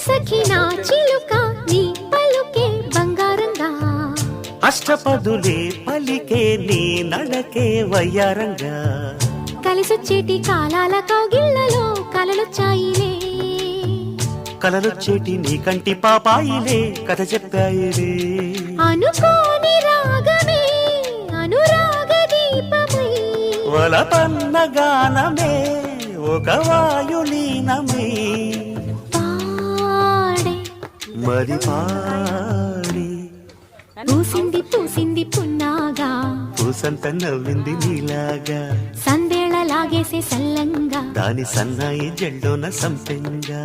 సఖి నా చిలుక నీ పలుకే బంగారంగా అష్టపదులే పలికే నీ నడకే వయ్యారంగా కలిసొచ్చేటి కాలాల కౌగిళ్లలో కలలొచ్చాయిలే కలలొచ్చేటి నీ కంటి పాపాయిలే కథ చెప్పాయిలే అనుకోని రాగమే అనురాగ దీపమై వలపన్న గానమే ఒక వాయులీనమై పాడే మరి పాడి పూసింది పూసింది పున్నాగా పూసంత నవ్వింది నీలాగా సందేళ లాగేసే సల్లంగా దాని సన్నాయి జెండోన సంపెంగా